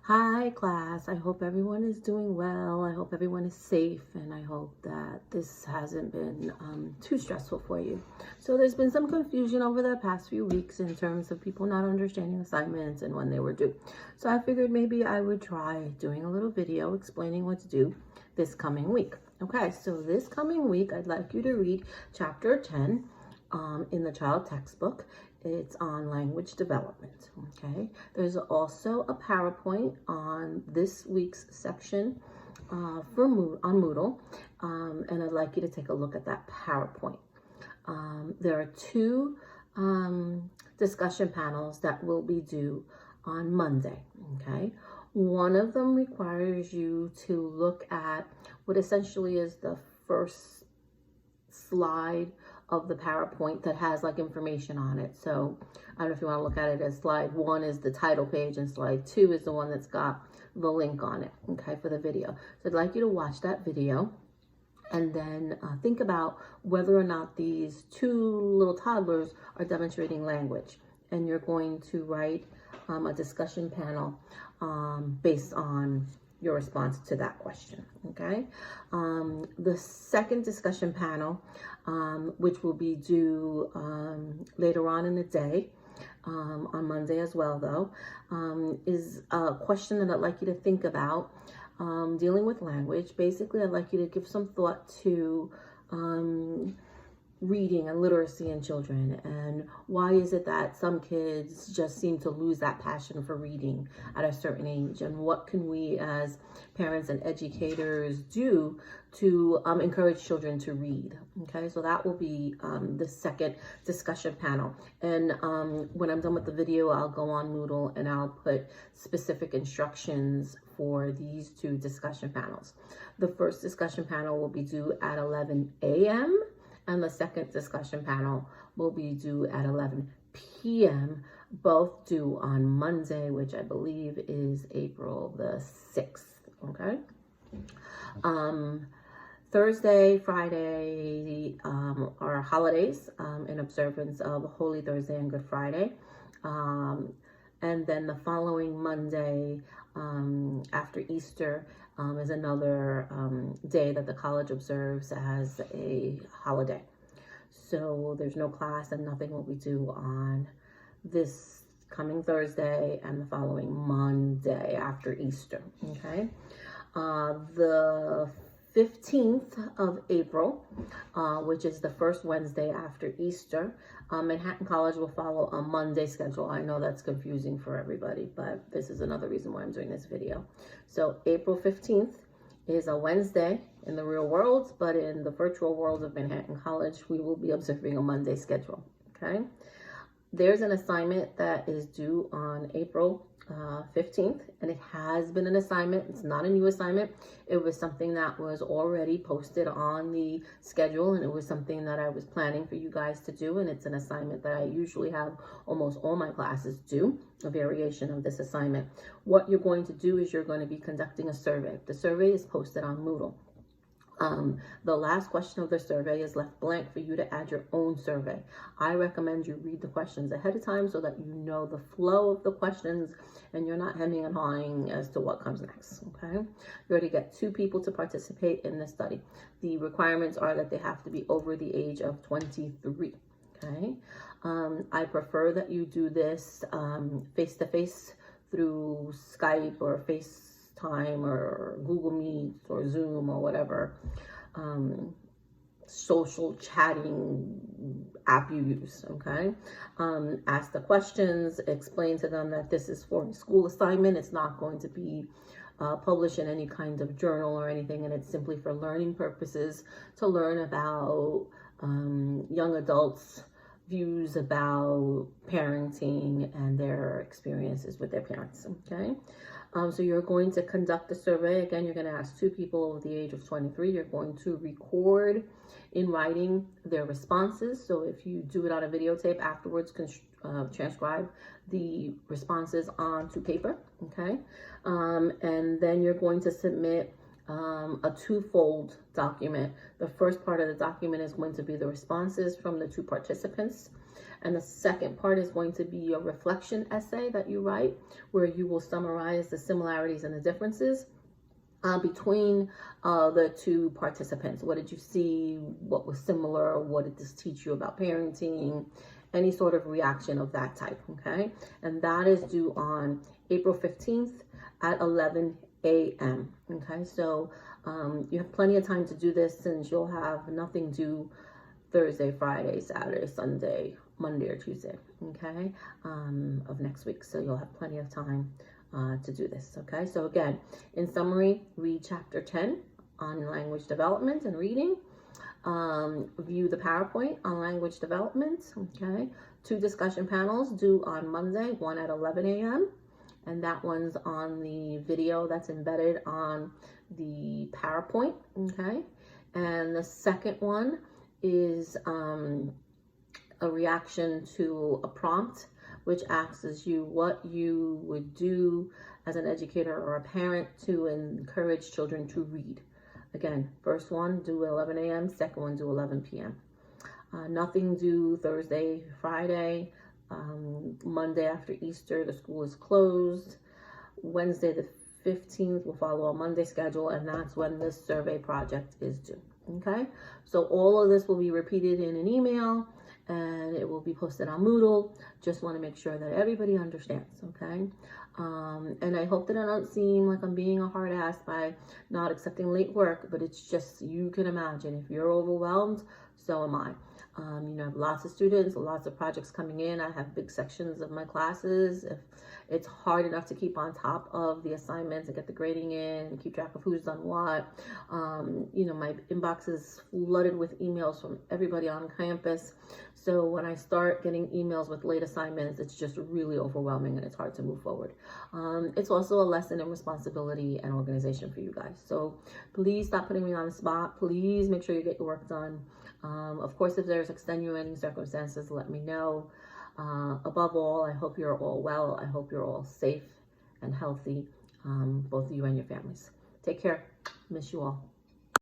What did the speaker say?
Hi class, I hope everyone is doing well. I hope everyone is safe, and I hope that this hasn't been too stressful for you. So there's been some confusion over the past few weeks in terms of people not understanding assignments and when they were due. So I figured maybe I would try doing a little video explaining what to do this coming week. Okay, so this coming week, I'd like you to read chapter 10 in the child textbook. It's on language development. Okay, there's also a PowerPoint on this week's section on Moodle, and I'd like you to take a look at that PowerPoint. There are two discussion panels that will be due on Monday. Okay, one of them requires you to look at what essentially is the first slide of the PowerPoint that has like information on it. So I don't know if you want to look at it as slide 1 is the title page and slide 2 is the one that's got the link on it, okay, for the video. So I'd like you to watch that video and then think about whether or not these two little toddlers are demonstrating language. And you're going to write a discussion panel based on your response to that question, okay? The second discussion panel, which will be due later on in the day, on Monday as well though, is a question that I'd like you to think about dealing with language. Basically, I'd like you to give some thought to reading and literacy in children, and why is it that some kids just seem to lose that passion for reading at a certain age, and what can we as parents and educators do to encourage children to read. Okay, so that will be the second discussion panel, and when I'm done with the video, I'll go on Moodle and I'll put specific instructions for these two discussion panels. The first discussion panel will be due at 11 a.m. and the second discussion panel will be due at 11 p.m., both due on Monday, which I believe is April the 6th, okay? Thursday, Friday are holidays in observance of Holy Thursday and Good Friday. And then the following Monday after Easter is another day that the college observes as a holiday. So there's no class and nothing will be due on this coming Thursday and the following Monday after Easter, okay? The 15th of April, which is the first Wednesday after Easter, Manhattan College will follow a Monday schedule. I know that's confusing for everybody, but this is another reason why I'm doing this video. So April 15th is a Wednesday in the real world, but in the virtual world of Manhattan College, we will be observing a Monday schedule, okay? There's an assignment that is due on April 15th, and it has been an assignment. It's not a new assignment. It was something that was already posted on the schedule, and it was something that I was planning for you guys to do, and it's an assignment that I usually have almost all my classes do, a variation of this assignment. What you're going to do is you're going to be conducting a survey. The survey is posted on Moodle. The last question of the survey is left blank for you to add your own survey. I recommend you read the questions ahead of time so that you know the flow of the questions and you're not hemming and hawing as to what comes next, okay? You already get 2 people to participate in this study. The requirements are that they have to be over the age of 23, okay? I prefer that you do this face-to-face through Skype or FaceTime or Google Meet or Zoom or whatever social chatting app you use, okay? Ask the questions, explain to them that this is for a school assignment. It's not going to be published in any kind of journal or anything, and it's simply for learning purposes to learn about young adults' views about parenting and their experiences with their parents, okay? So you're going to conduct the survey. Again, you're going to ask 2 people over the age of 23. You're going to record in writing their responses. So if you do it on a videotape afterwards, transcribe the responses onto paper, okay? And then you're going to submit a 2-fold document. The first part of the document is going to be the responses from the 2 participants. And the second part is going to be a reflection essay that you write, where you will summarize the similarities and the differences between the two participants. What did you see? What was similar? What did this teach you about parenting? Any sort of reaction of that type, okay? And that is due on April 15th at 11 a.m., okay? So you have plenty of time to do this, since you'll have nothing due Thursday, Friday, Saturday, Sunday, Monday or Tuesday, okay, of next week. So you'll have plenty of time to do this, okay? So again, in summary, read chapter 10 on language development and reading. View the PowerPoint on language development, okay? 2 discussion panels due on Monday, one at 11 a.m. and that one's on the video that's embedded on the PowerPoint, okay? And the second one is a reaction to a prompt, which asks you what you would do as an educator or a parent to encourage children to read. Again, first one due 11 a.m., second one due 11 p.m. Nothing due Thursday, Friday, Monday after Easter, the school is closed. Wednesday the 15th will follow a Monday schedule, and that's when this survey project is due, okay? So all of this will be repeated in an email, and it will be posted on Moodle. Just want to make sure that everybody understands, okay? And I hope that I don't seem like I'm being a hard ass by not accepting late work, but it's just, you can imagine, if you're overwhelmed, so am I. You know, I have lots of students, lots of projects coming in. I have big sections of my classes. If it's hard enough to keep on top of the assignments and get the grading in and keep track of who's done what. You know, my inbox is flooded with emails from everybody on campus. So when I start getting emails with late assignments, it's just really overwhelming and it's hard to move forward. It's also a lesson in responsibility and organization for you guys. So please stop putting me on the spot. Please make sure you get your work done. Of course, if there's extenuating circumstances, let me know. Above all, I hope you're all well. I hope you're all safe and healthy, both you and your families. Take care. Miss you all.